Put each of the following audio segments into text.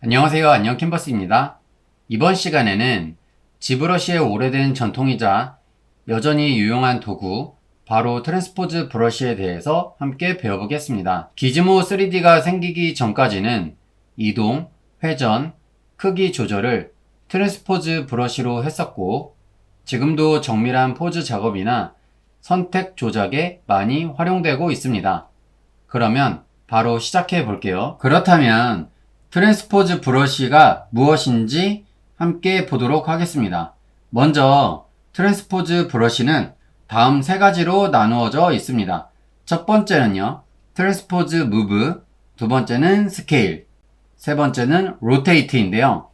안녕하세요. 안녕 캔버스입니다. 이번 시간에는 지브러시의 오래된 전통이자 여전히 유용한 도구 바로 트랜스포즈 브러쉬에 대해서 함께 배워보겠습니다. 기즈모 3D가 생기기 전까지는 이동, 회전, 크기 조절을 트랜스포즈 브러쉬로 했었고 지금도 정밀한 포즈 작업이나 선택 조작에 많이 활용되고 있습니다. 그러면 바로 시작해 볼게요. 그렇다면 트랜스포즈 브러쉬가 무엇인지 함께 보도록 하겠습니다. 먼저 트랜스포즈 브러쉬는 다음 세 가지로 나누어져 있습니다. 첫 번째는요, 트랜스포즈 무브, 두 번째는 스케일, 세 번째는 로테이트인데요.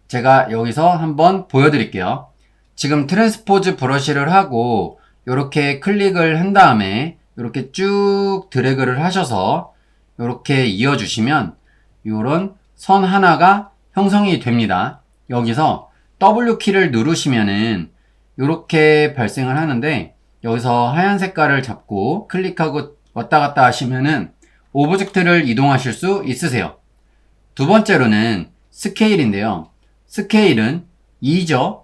제가 여기서 한번 보여드릴게요. 지금 트랜스포즈 브러쉬를 하고 이렇게 클릭을 한 다음에 이렇게 쭉 드래그를 하셔서 이렇게 이어주시면 이런 선 하나가 형성이 됩니다. 여기서 W키를 누르시면은 이렇게 발생을 하는데 여기서 하얀 색깔을 잡고 클릭하고 왔다 갔다 하시면은 오브젝트를 이동하실 수 있으세요. 두 번째로는 스케일인데요. 스케일은 2죠.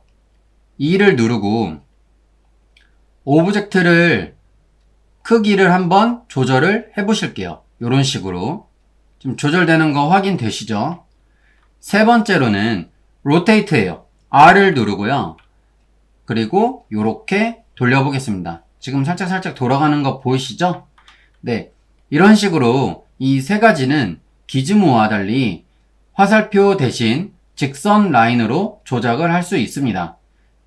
2를 누르고 오브젝트를 크기를 한번 조절을 해 보실게요. 이런 식으로 좀 조절되는 거 확인되시죠? 세 번째로는 로테이트예요. R을 누르고요. 그리고 이렇게 돌려보겠습니다. 지금 살짝 돌아가는 거 보이시죠? 네, 이런 식으로 이 세 가지는 기즈모와 달리 화살표 대신 직선 라인으로 조작을 할 수 있습니다.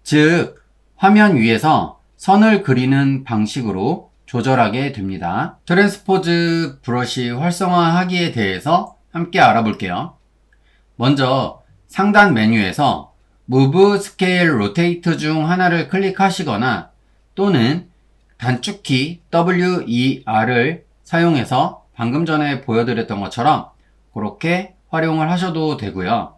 즉, 화면 위에서 선을 그리는 방식으로 조절하게 됩니다. 트랜스포즈 브러쉬 활성화하기에 대해서 함께 알아볼게요. 먼저 상단 메뉴에서 Move, Scale, Rotate 중 하나를 클릭하시거나 또는 단축키 WER을 사용해서 방금 전에 보여드렸던 것처럼 그렇게 활용을 하셔도 되고요.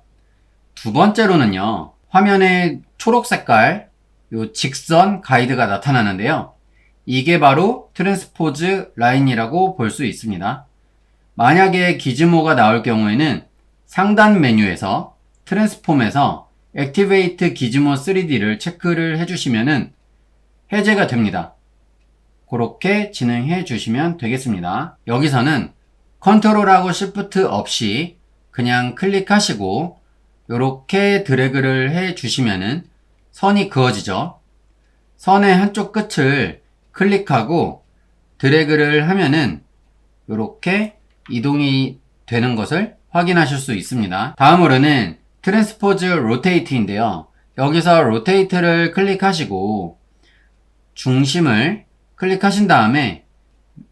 두 번째로는요, 화면에 초록 색깔 요 직선 가이드가 나타나는데요. 이게 바로 트랜스포즈 라인이라고 볼 수 있습니다. 만약에 기즈모가 나올 경우에는 상단 메뉴에서 트랜스폼에서 Activate 기즈모 3D를 체크를 해주시면은 해제가 됩니다. 그렇게 진행해 주시면 되겠습니다. 여기서는 컨트롤하고 시프트 없이 그냥 클릭하시고 이렇게 드래그를 해 주시면은 선이 그어지죠. 선의 한쪽 끝을 클릭하고 드래그를 하면은 이렇게 이동이 되는 것을 확인하실 수 있습니다. 다음으로는 트랜스포즈 로테이트인데요. 여기서 로테이트를 클릭하시고 중심을 클릭하신 다음에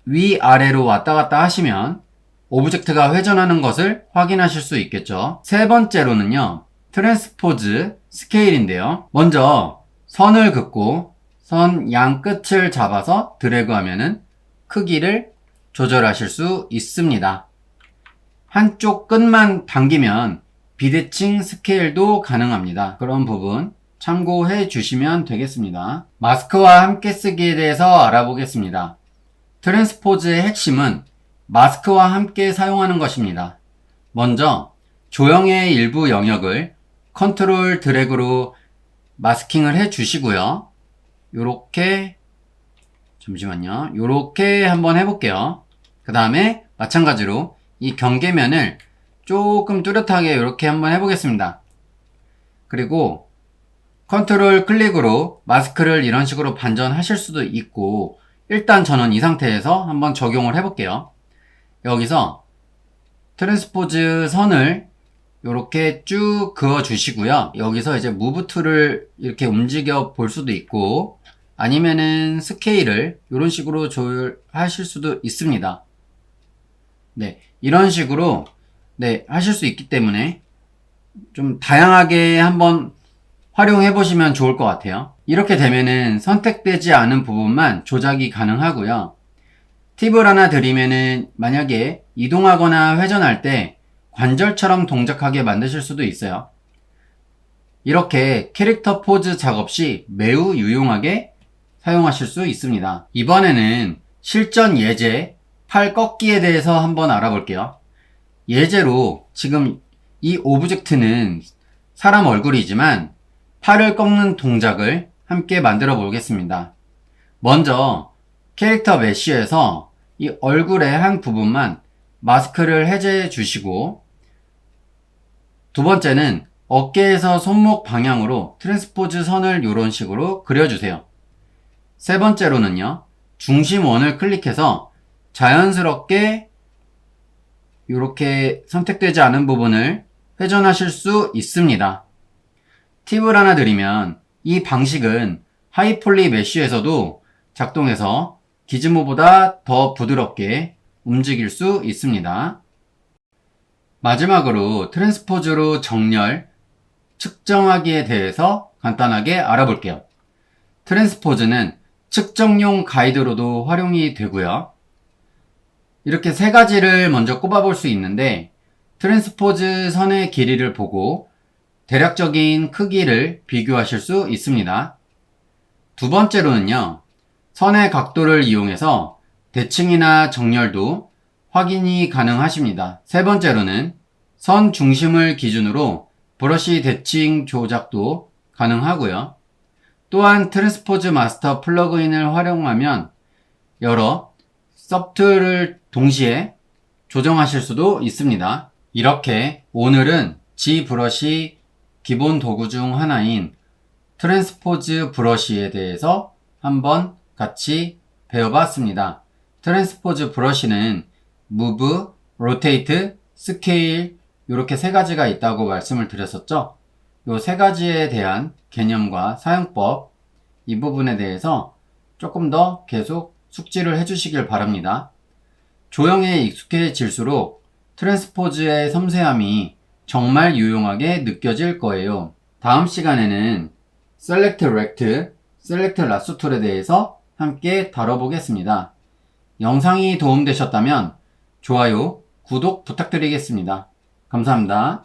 위아래로 왔다 갔다 하시면 오브젝트가 회전하는 것을 확인하실 수 있겠죠. 세 번째로는요, 트랜스포즈 스케일인데요. 먼저 선을 긋고 선 양 끝을 잡아서 드래그 하면은 크기를 조절하실 수 있습니다. 한쪽 끝만 당기면 비대칭 스케일도 가능합니다. 그런 부분 참고해 주시면 되겠습니다. 마스크와 함께 쓰기에 대해서 알아보겠습니다. 트랜스포즈의 핵심은 마스크와 함께 사용하는 것입니다. 먼저 조형의 일부 영역을 컨트롤 드래그로 마스킹을 해 주시고요. 요렇게 잠시만요. 요렇게 한번 해볼게요. 그 다음에 마찬가지로 이 경계면을 조금 뚜렷하게 이렇게 한번 해보겠습니다. 그리고 컨트롤 클릭으로 마스크를 이런 식으로 반전하실 수도 있고 일단 저는 이 상태에서 한번 적용을 해볼게요. 여기서 트랜스포즈 선을 이렇게 쭉 그어 주시고요. 여기서 이제 무브 툴을 이렇게 움직여 볼 수도 있고 아니면은 스케일을 이런 식으로 조율하실 수도 있습니다. 네, 이런 식으로 네, 하실 수 있기 때문에 좀 다양하게 한번 활용해 보시면 좋을 것 같아요. 이렇게 되면은 선택되지 않은 부분만 조작이 가능하고요. 팁을 하나 드리면은 만약에 이동하거나 회전할 때 관절처럼 동작하게 만드실 수도 있어요. 이렇게 캐릭터 포즈 작업 시 매우 유용하게 사용하실 수 있습니다. 이번에는 실전 예제 팔 꺾기에 대해서 한번 알아볼게요. 예제로 지금 이 오브젝트는 사람 얼굴이지만 팔을 꺾는 동작을 함께 만들어 보겠습니다. 먼저 캐릭터 메쉬에서 이 얼굴의 한 부분만 마스크를 해제해 주시고, 두 번째는 어깨에서 손목 방향으로 트랜스포즈 선을 이런 식으로 그려주세요. 세 번째로는요, 중심원을 클릭해서 자연스럽게 이렇게 선택되지 않은 부분을 회전하실 수 있습니다. 팁을 하나 드리면 이 방식은 하이폴리 메쉬에서도 작동해서 기즈모보다 더 부드럽게 움직일 수 있습니다. 마지막으로 트랜스포즈로 정렬, 측정하기에 대해서 간단하게 알아볼게요. 트랜스포즈는 측정용 가이드로도 활용이 되고요. 이렇게 세 가지를 먼저 꼽아볼 수 있는데, 트랜스포즈 선의 길이를 보고 대략적인 크기를 비교하실 수 있습니다. 두 번째로는요, 선의 각도를 이용해서 대칭이나 정렬도 확인이 가능하십니다. 세 번째로는 선 중심을 기준으로 브러쉬 대칭 조작도 가능하고요. 또한 트랜스포즈 마스터 플러그인을 활용하면 여러 소프트를 동시에 조정하실 수도 있습니다. 이렇게 오늘은 G브러쉬 기본 도구 중 하나인 트랜스포즈 브러쉬에 대해서 한번 같이 배워봤습니다. 트랜스포즈 브러쉬는 Move, Rotate, Scale 이렇게 세 가지가 있다고 말씀을 드렸었죠. 이 세 가지에 대한 개념과 사용법, 이 부분에 대해서 조금 더 계속 숙지를 해주시길 바랍니다. 조형에 익숙해질수록 트랜스포즈의 섬세함이 정말 유용하게 느껴질 거예요. 다음 시간에는 Select Rect, Select Lasso 툴에 대해서 함께 다뤄보겠습니다. 영상이 도움되셨다면 좋아요, 구독 부탁드리겠습니다. 감사합니다.